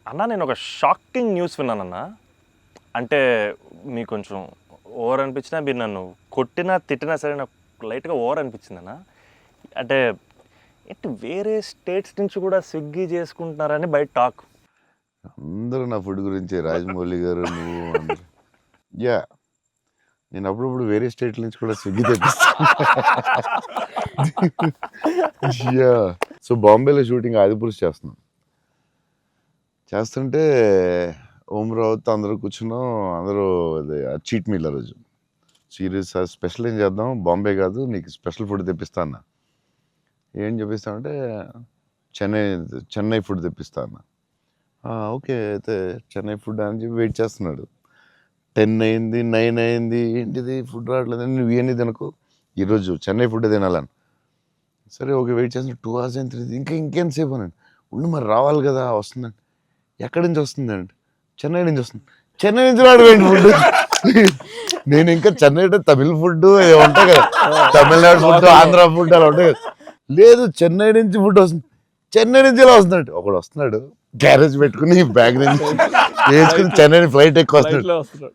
అన్నా నేను ఒక షాకింగ్ న్యూస్ విన్నానన్న. అంటే మీకు కొంచెం ఓవర్ అనిపించినా, మీరు నన్ను కొట్టినా తిట్టినా సరే నాకు లైట్గా ఓవర్ అనిపించిందన్న. అంటే ఏంటి వేరే స్టేట్స్ నుంచి కూడా స్విగ్గీ చేసుకుంటున్నారని బయట టాక్. అందరూ నా ఫుడ్ గురించి రాజమౌళి గారు నువ్వు అందరూ. యా నేను అప్పుడప్పుడు వేరే స్టేట్ నుంచి కూడా స్విగ్గీ తెప్పిస్తాను. యా సో బాంబేలో షూటింగ్ ఆదిపురుష్ చేస్తున్నాం. చేస్తుంటే ఓం రావుతో అందరూ కూర్చున్నాం. అందరూ అదే చీట్ మీల్ ఆ రోజు సీరియస్ స్పెషల్ ఏం చేద్దాం, బాంబే కాదు నీకు స్పెషల్ ఫుడ్ తెప్పిస్తా అన్న. ఏం చెప్పిస్తామంటే చెన్నై ఫుడ్ తెప్పిస్తా అన్న. ఓకే అయితే చెన్నై ఫుడ్ అని చెప్పి వెయిట్ చేస్తున్నాడు. 10 అయింది, 9 అయింది, ఏంటిది ఫుడ్ రావట్లేదు, నువ్వు ఇవన్నీ తినకు, ఈరోజు చెన్నై ఫుడ్ తినాలని. సరే ఓకే వెయిట్ చేస్తున్నా. 2 hours అయింది, ఇంకేంతసేపు అనండి. ఉండి మరి రావాలి కదా, వస్తుందండి. ఎక్కడి నుంచి వస్తుందండి? చెన్నై నుంచి వస్తుంది. చెన్నై నుంచి రావడం ఫుడ్. నేను ఇంకా చెన్నై అంటే తమిళ ఫుడ్ ఉంటాయి కదా, తమిళనాడు ఫుడ్, ఆంధ్ర ఫుడ్ అలా ఉంటాయి కదా. లేదు చెన్నై నుంచి ఫుడ్ వస్తుంది. చెన్నై నుంచి ఇలా వస్తున్నాడు. ఒకడు వస్తున్నాడు గ్యారేజ్ పెట్టుకుని బ్యాగ్ నుంచి వేసుకుని చెన్నై ఫ్లైట్ ఎక్కువ వస్తున్నాడు.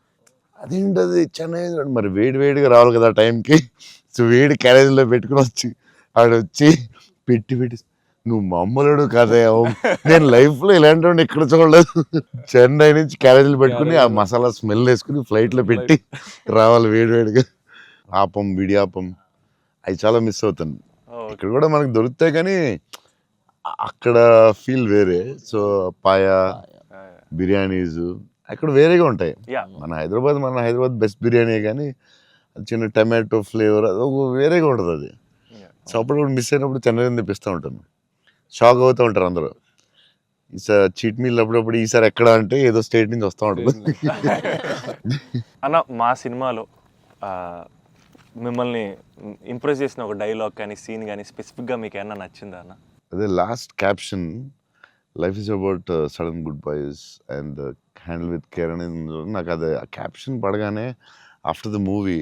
అదేంటది చెన్నై మరి వేడిగా రావాలి కదా టైంకి. సో వేడి క్యారేజ్లో పెట్టుకుని వచ్చి ఆడొచ్చి పెట్టి నువ్వు మామూలుడు కాదే, నేను లైఫ్లో ఇలాంటి ఎక్కడ చూడలేదు. చెన్నై నుంచి క్యారేజీలు పెట్టుకుని ఆ మసాలా స్మెల్ వేసుకుని ఫ్లైట్లో పెట్టి రావాలి వేడిగా. ఆపం విడియాపం అవి చాలా మిస్ అవుతాను. ఇక్కడ కూడా మనకు దొరుకుతాయి కానీ అక్కడ ఫీల్ వేరే. సో పాయా బిర్యానీస్ అక్కడ వేరేగా ఉంటాయి. మన హైదరాబాద్ బెస్ట్ బిర్యానీ, కానీ చిన్న టమాటో ఫ్లేవర్ అది వేరేగా ఉంటుంది అది. సో అప్పుడు మిస్ అయినప్పుడు చెన్నై తెప్పిస్తూ ఉంటాను. షాక్ అవుతూ ఉంటారు అందరూ. ఈసారి చీట్ మీల్ అప్పుడప్పుడు ఈసారి ఎక్కడ అంటే ఏదో స్టేట్ నుంచి వస్తూ ఉంటుంది. అన్న మా సినిమాలో మిమ్మల్ని ఇంప్రెస్ చేసిన ఒక డైలాగ్ కానీ సీన్ కానీ స్పెసిఫిక్గా మీకు ఏమన్నా నచ్చిందా అన్న? అదే last caption, life is about sudden good boys and handle with care అనేది. నాకు అది ఆ క్యాప్షన్ పడగానే ఆఫ్టర్ ద మూవీ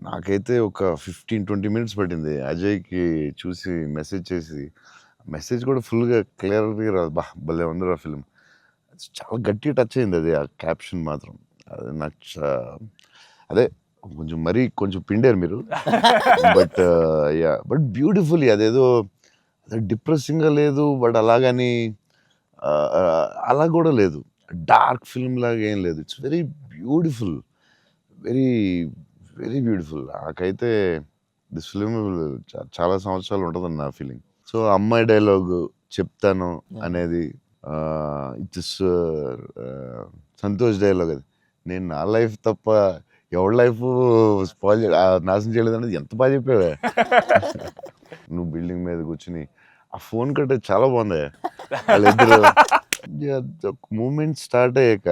నాకైతే ఒక 15-20 minutes పట్టింది అజయ్కి చూసి మెసేజ్ చేసి. మెసేజ్ కూడా ఫుల్గా క్లియర్గా రాదు. భలే ఉంది ఆ ఫిల్మ్. చాలా గట్టిగా టచ్ అయింది అది ఆ క్యాప్షన్ మాత్రం. అది నాకు అదే కొంచెం పిండారు మీరు. బట్ బ్యూటిఫుల్లీ అదేదో డిప్రెసింగ్గా లేదు, బట్ అలాగని అలా కూడా లేదు, డార్క్ ఫిల్మ్ లాగా ఏం లేదు. It's very beautiful, very very beautiful. నాకైతే దిస్ ఫిలిం చాలా సంవత్సరాలు ఉంటుందని నా ఫీలింగ్. సో అమ్మాయి డైలాగ్ చెప్తాను అనేది ఇట్స్ సంతోష్ డైలాగ్. అది నేను నా లైఫ్ తప్ప ఎవరి లైఫ్ స్పాయిల్ నాశనం చేయలేదు అనేది ఎంత బాగా చెప్పావే. నువ్వు బిల్డింగ్ మీద కూర్చుని ఆ ఫోన్ కట్టే చాలా బాగుంది. వాళ్ళిద్దరు మూమెంట్ స్టార్ట్ అయ్యాక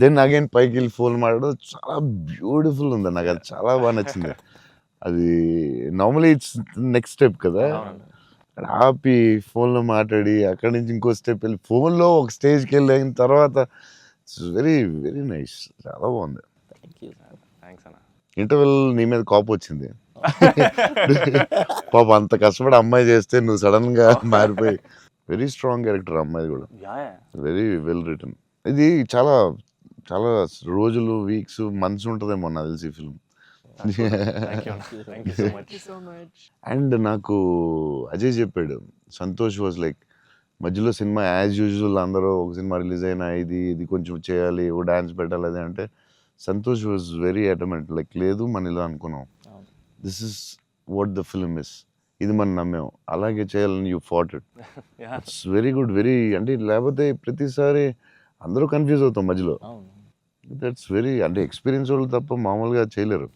దెన్ అగైన్ పైకి వెళ్ళి ఫోన్ మాట్లాడడం చాలా బ్యూటిఫుల్ ఉంది. నాకు అది చాలా బాగా నచ్చింది. అది నార్మలీ ఇట్స్ నెక్స్ట్ స్టెప్ కదా, ఆపి ఫోన్లో మాట్లాడి అక్కడి నుంచి ఇంకో స్టెప్ వెళ్ళి ఫోన్లో ఒక స్టేజ్కి వెళ్ళిన తర్వాత ఇట్స్ వెరీ వెరీ నైస్, చాలా బాగుంది. ఇంటర్వెల్ నీ మీద కోపం వచ్చింది. పాప అంత కష్టపడి అమ్మాయి చేస్తే నువ్వు సడన్ గా మారిపోయి. వెరీ స్ట్రాంగ్ క్యారెక్టర్ అమ్మాయి కూడా, వెరీ వెల్ రిటన్. ఇది చాలా చాలా రోజులు, వీక్స్, మంత్స్ ఉంటుందేమో నాకు తెలిసి ఈ ఫిల్మ్. అండ్ నాకు అజయ్ చెప్పాడు, సంతోష్ వాజ్ లైక్ మధ్యలో సినిమా యాజ్ యూజువల్ అందరూ ఒక సినిమా రిలీజ్ అయినా ఇది కొంచెం చేయాలి, ఓ డాన్స్ పెట్టాలి అది అంటే, సంతోష్ వాజ్ వెరీ అటమెంట్ లైక్ లేదు మన ఇలా అనుకున్నాం, this is what the film is, ఇది మనం నమ్మాం, అలాగే చేయాలని you fat it. It's very good, very అంటే లేకపోతే ప్రతిసారి అందరూ కన్ఫ్యూజ్ అవుతాం మధ్యలో. దట్స్ వెరీ అంటే ఎక్స్పీరియన్స్ వాళ్ళు తప్ప మామూలుగా చేయలేరు.